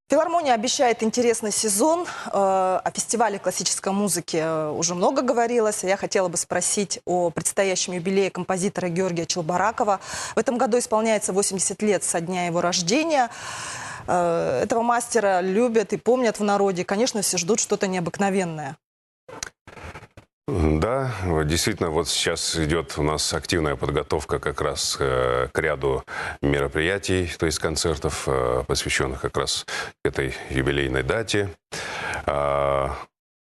Филармония обещает интересный сезон. О фестивале классической музыки уже много говорилось. Я хотела бы спросить о предстоящем юбилее композитора Георгия Челбаракова. В этом году исполняется 80 лет со дня его рождения. Этого мастера любят и помнят в народе. Конечно, все ждут что-то необыкновенное. Да, действительно, вот сейчас идет у нас активная подготовка как раз к ряду мероприятий, то есть концертов, посвященных как раз этой юбилейной дате.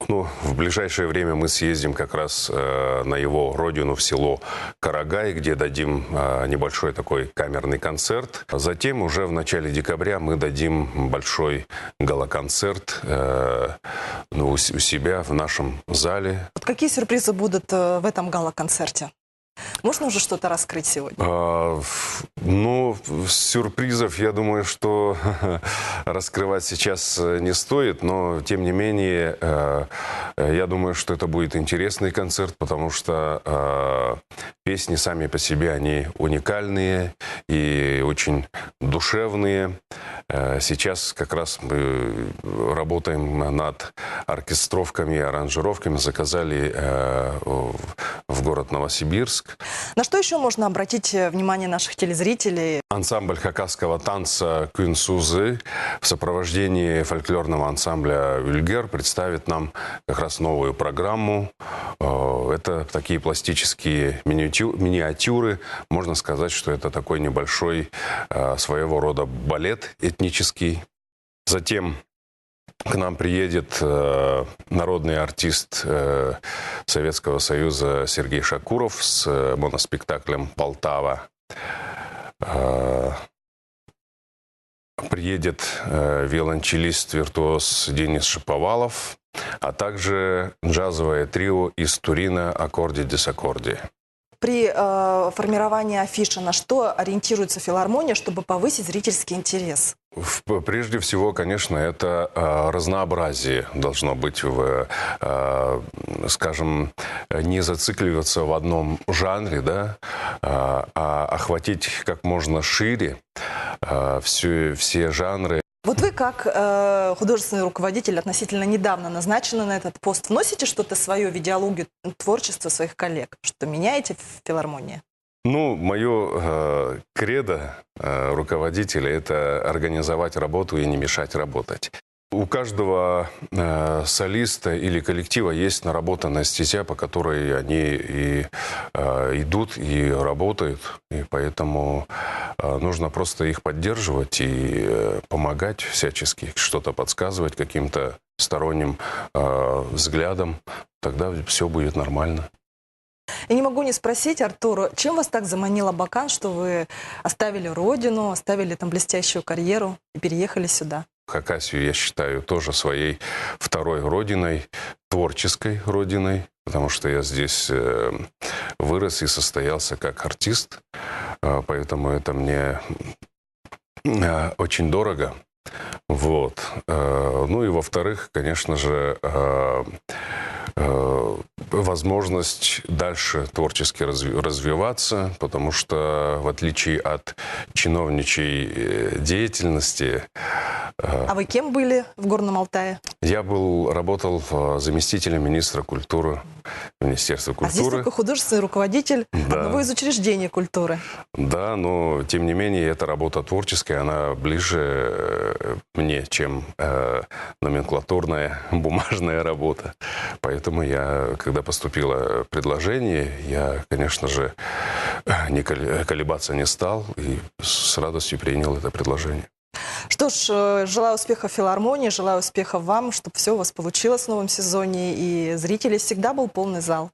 В ближайшее время мы съездим как раз на его родину, в село Карагай, где дадим небольшой такой камерный концерт. Затем уже в начале декабря мы дадим большой гала-концерт у себя в нашем зале. Вот какие сюрпризы будут в этом гала-концерте? Можно уже что-то раскрыть сегодня? Сюрпризов, я думаю, что раскрывать сейчас не стоит, но, тем не менее, я думаю, что это будет интересный концерт, потому что песни сами по себе, они уникальные и очень душевные. Сейчас как раз мы работаем над оркестровками и аранжировками, заказали в город Новосибирск. На что еще можно обратить внимание наших телезрителей? Ансамбль хакасского танца «Кюнсузы» в сопровождении фольклорного ансамбля «Вюльгер» представит нам как раз новую программу. Это такие пластические миниатюры. Можно сказать, что это такой небольшой своего рода балет этнический. Затем к нам приедет народный артист Советского Союза Сергей Шакуров с моноспектаклем «Полтава». Приедет виолончелист-виртуоз Денис Шаповалов, а также джазовое трио из Турина «Аккорди дисаккорди». При формировании афиши на что ориентируется филармония, чтобы повысить зрительский интерес? Прежде всего, конечно, это разнообразие должно быть, скажем, не зацикливаться в одном жанре, да, а охватить как можно шире все жанры. Вот вы, как художественный руководитель, относительно недавно назначены на этот пост, вносите что-то свое в идеологию творчества своих коллег? Что меняете в филармонии? Мое кредо руководителя – это организовать работу и не мешать работать. У каждого солиста или коллектива есть наработанная стезя, по которой они и идут, и работают. И поэтому нужно просто их поддерживать и помогать всячески, что-то подсказывать каким-то сторонним взглядом. Тогда все будет нормально. Я не могу не спросить, Артур, чем вас так заманил Абакан, что вы оставили родину, оставили там блестящую карьеру и переехали сюда? Хакасию я считаю тоже своей второй родиной, творческой родиной, потому что я здесь вырос и состоялся как артист, поэтому это мне очень дорого. Вот. И во-вторых, конечно же, возможность дальше творчески развиваться, потому что в отличие от чиновничьей деятельности... А вы кем были в Горном Алтае? Я работал заместителем министра культуры в Министерстве культуры. А здесь только художественный руководитель одного из учреждений культуры. Да, но тем не менее эта работа творческая, она ближе мне, чем номенклатурная бумажная работа. Поэтому когда поступило предложение, я, конечно же, колебаться не стал и с радостью принял это предложение. Что ж, желаю успехов филармонии, желаю успехов вам, чтобы все у вас получилось в новом сезоне, и зрителей всегда был полный зал.